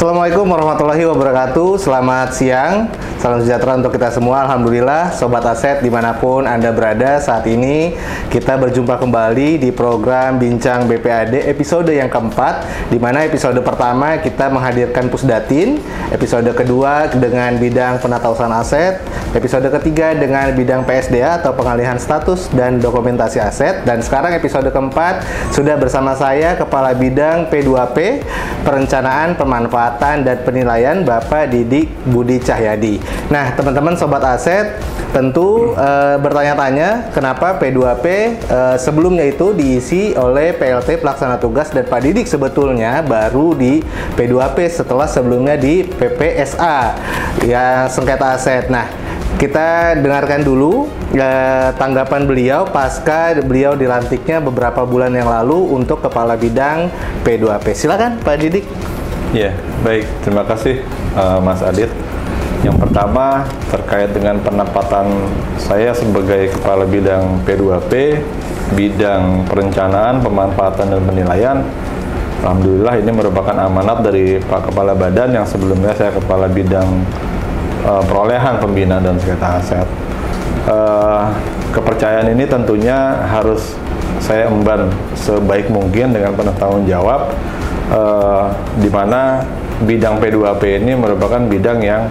Assalamualaikum warahmatullahi wabarakatuh. Selamat siang, salam sejahtera untuk kita semua. Alhamdulillah, Sobat Aset dimanapun Anda berada saat ini, kita berjumpa kembali di program Bincang BPAD episode yang keempat, di mana episode pertama kita menghadirkan Pusdatin, episode kedua dengan bidang penatausahaan aset, episode ketiga dengan bidang PSDA atau pengalihan status dan dokumentasi aset, dan sekarang episode keempat sudah bersama saya Kepala Bidang P2P Perencanaan, Pemanfaatan, dan Penilaian Bapak Didik Budi Cahyadi. Nah, teman-teman Sobat Aset tentu bertanya-tanya kenapa P2P sebelumnya itu diisi oleh PLT Pelaksana Tugas dan Pak Didik sebetulnya baru di P2P setelah sebelumnya di PPSA ya, sengketa aset. Nah, kita dengarkan dulu tanggapan beliau pasca beliau dilantiknya beberapa bulan yang lalu untuk Kepala Bidang P2P. Silakan Pak Didik. Ya, baik. Terima kasih Mas Adit. Yang pertama terkait dengan penempatan saya sebagai Kepala Bidang P2P, Bidang Perencanaan, Pemanfaatan, dan Penilaian. Alhamdulillah ini merupakan amanat dari Pak Kepala Badan yang sebelumnya saya Kepala Bidang Perolehan, Pembinaan, dan Sengketa Aset. Kepercayaan ini tentunya harus saya emban sebaik mungkin dengan penuh tanggung jawab, di mana bidang P2P ini merupakan bidang yang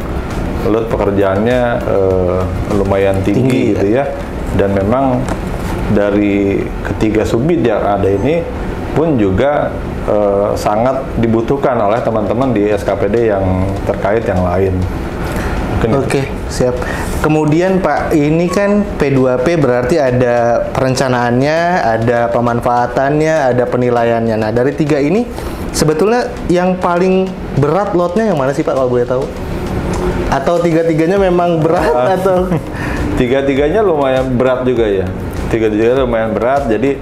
load pekerjaannya lumayan tinggi gitu ya, dan memang dari ketiga subbid yang ada ini pun juga sangat dibutuhkan oleh teman-teman di SKPD yang terkait yang lain. Oke, siap. Kemudian Pak, ini kan P2P berarti ada perencanaannya, ada pemanfaatannya, ada penilaiannya. Nah, dari tiga ini sebetulnya yang paling berat lotnya yang mana sih Pak, kalau boleh tahu? Atau tiga-tiganya memang berat atau? Tiga-tiganya lumayan berat juga ya. Tiga-tiganya lumayan berat, jadi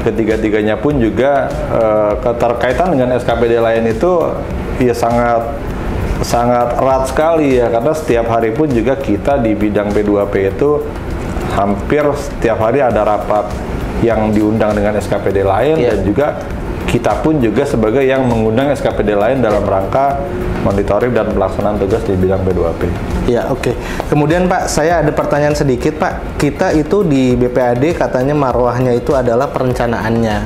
ketiga-tiganya pun juga keterkaitan dengan SKPD lain itu ya sangat erat sekali ya, karena setiap hari pun juga kita di bidang P2P itu hampir setiap hari ada rapat yang diundang dengan SKPD lain, dan juga kita pun juga sebagai yang mengundang SKPD lain dalam rangka monitoring dan pelaksanaan tugas di bidang P2P. Ya, oke. Kemudian Pak, saya ada pertanyaan sedikit Pak. Kita itu di BPAD katanya marwahnya itu adalah perencanaannya,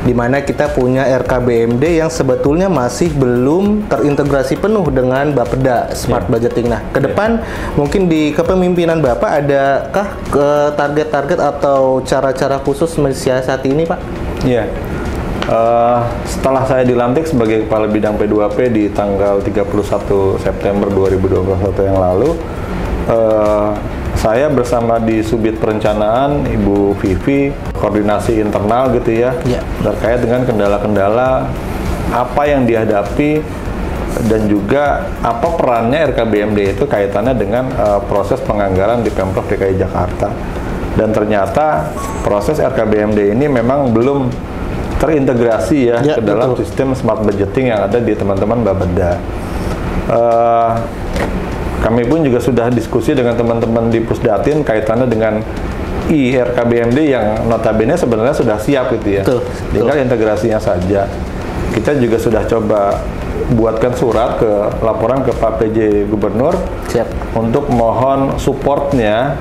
di mana kita punya RKBMD yang sebetulnya masih belum terintegrasi penuh dengan Bapeda Smart Budgeting. Nah, ke depan mungkin di kepemimpinan Bapak adakah target-target atau cara-cara khusus mensiasati ini Pak? Iya. Setelah saya dilantik sebagai Kepala Bidang P2P di tanggal 31 September 2021 yang lalu, saya bersama di Subit Perencanaan, Ibu Vivi, koordinasi internal gitu ya, terkait dengan kendala-kendala apa yang dihadapi dan juga apa perannya RKBMD itu kaitannya dengan proses penganggaran di Pemprov DKI Jakarta. Dan ternyata proses RKBMD ini memang belum terintegrasi ya ke dalam sistem smart budgeting yang ada di teman-teman Bapeda. Kami pun juga sudah diskusi dengan teman-teman di Pusdatin kaitannya dengan RKBMD yang notabene sebenarnya sudah siap gitu ya. Tinggal integrasinya saja. Kita juga sudah coba buatkan surat laporan ke Pak PJ Gubernur untuk mohon supportnya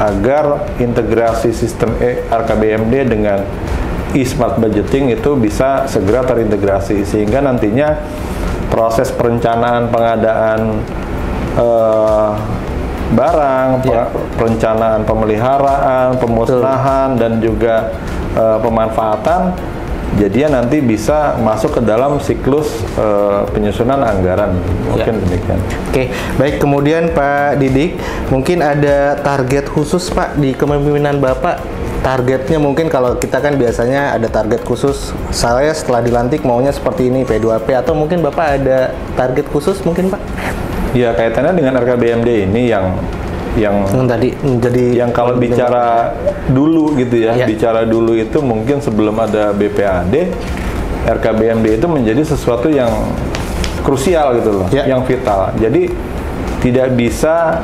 agar integrasi sistem RKBMD dengan smart budgeting itu bisa segera terintegrasi, sehingga nantinya proses perencanaan pengadaan barang, perencanaan pemeliharaan, pemusnahan, dan juga pemanfaatan jadinya nanti bisa masuk ke dalam siklus penyusunan anggaran. Mungkin demikian. Oke, baik. Kemudian Pak Didik, mungkin ada target khusus Pak di kepemimpinan Bapak? Targetnya mungkin kalau kita kan biasanya ada target khusus, saya setelah dilantik maunya seperti ini P2P, atau mungkin Bapak ada target khusus mungkin Pak? Ya, kaitannya dengan RKBMD ini yang tadi menjadi yang kalau bicara dulu gitu ya, bicara dulu itu mungkin sebelum ada BPAD, RKBMD itu menjadi sesuatu yang krusial gitu loh, yang vital. Jadi tidak bisa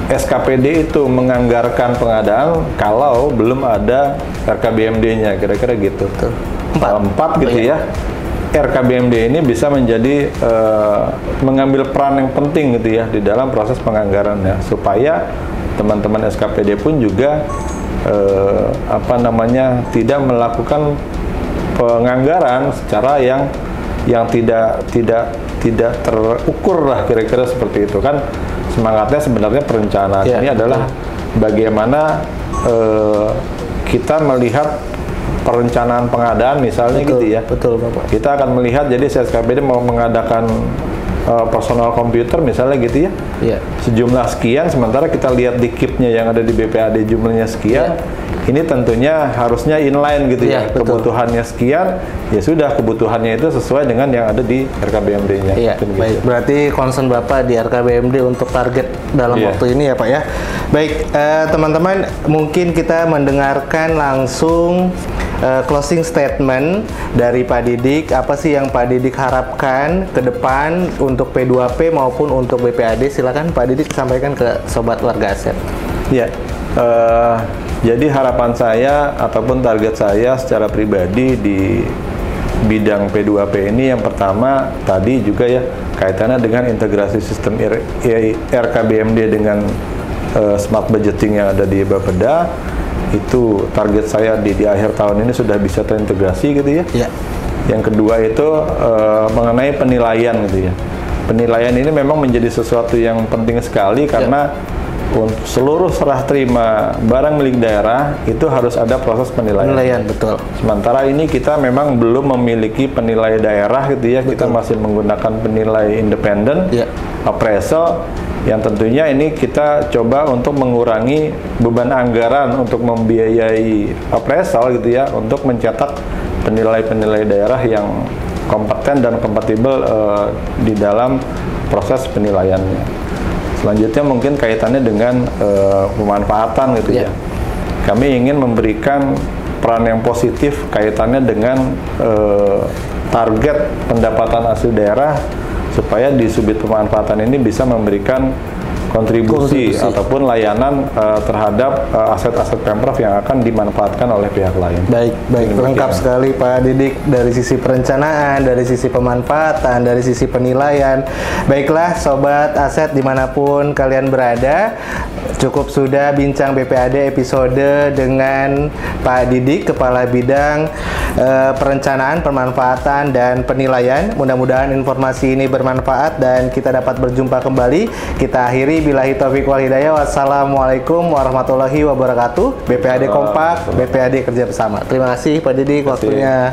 SKPD itu menganggarkan pengadaan kalau belum ada RKBMD-nya, kira-kira gitu. Empat gitu ya. RKBMD ini bisa menjadi mengambil peran yang penting gitu ya di dalam proses penganggarannya, supaya teman-teman SKPD pun juga tidak melakukan penganggaran secara yang tidak terukur lah, kira-kira seperti itu kan. Semangatnya sebenarnya perencanaan ini adalah bagaimana kita melihat perencanaan pengadaan misalnya gitu ya. Betul, Bapak. Kita akan melihat, jadi SKPD mau mengadakan personal komputer misalnya gitu ya. Sejumlah sekian, sementara kita lihat di KIP-nya yang ada di BPAD jumlahnya sekian. Ini tentunya harusnya inline gitu ya. Kebutuhannya sekian, ya sudah kebutuhannya itu sesuai dengan yang ada di RKBMD-nya. Baik, berarti concern Bapak di RKBMD untuk target dalam waktu ini ya Pak ya. Baik, teman-teman, mungkin kita mendengarkan langsung closing statement dari Pak Didik. Apa sih yang Pak Didik harapkan ke depan untuk P2P maupun untuk BPAD? Silakan Pak Didik sampaikan ke Sobat Warga Aset. Jadi harapan saya ataupun target saya secara pribadi di bidang P2P ini, yang pertama tadi juga ya kaitannya dengan integrasi sistem RKBMD dengan smart budgeting yang ada di Bapeda. Itu target saya di akhir tahun ini sudah bisa terintegrasi gitu ya. Yang kedua itu mengenai penilaian gitu ya. Penilaian ini memang menjadi sesuatu yang penting sekali karena seluruh serah terima barang milik daerah itu harus ada proses penilaian. Betul. Sementara ini kita memang belum memiliki penilai daerah gitu ya. Kita masih menggunakan penilai independen, appraisal, yang tentunya ini kita coba untuk mengurangi beban anggaran untuk membiayai appraisal gitu ya, untuk mencetak penilai-penilai daerah yang kompeten dan kompatibel di dalam proses penilaiannya. Selanjutnya mungkin kaitannya dengan pemanfaatan gitu ya. Kami ingin memberikan peran yang positif kaitannya dengan target pendapatan asli daerah, supaya di subit pemanfaatan ini bisa memberikan kontribusi ataupun layanan terhadap aset-aset Pemprov yang akan dimanfaatkan oleh pihak lain. Baik, lengkap sekali Pak Didik, dari sisi perencanaan, dari sisi pemanfaatan, dari sisi penilaian. Baiklah Sobat Aset dimanapun kalian berada, cukup sudah bincang BPAD episode dengan Pak Didik, Kepala Bidang Perencanaan, Pemanfaatan, dan Penilaian. Mudah-mudahan informasi ini bermanfaat dan kita dapat berjumpa kembali. Kita akhiri billahi taufiq wal hidayah. Wassalamualaikum warahmatullahi wabarakatuh. BPAD kompak, BPAD kerja bersama. Terima kasih Pak Didik waktunya.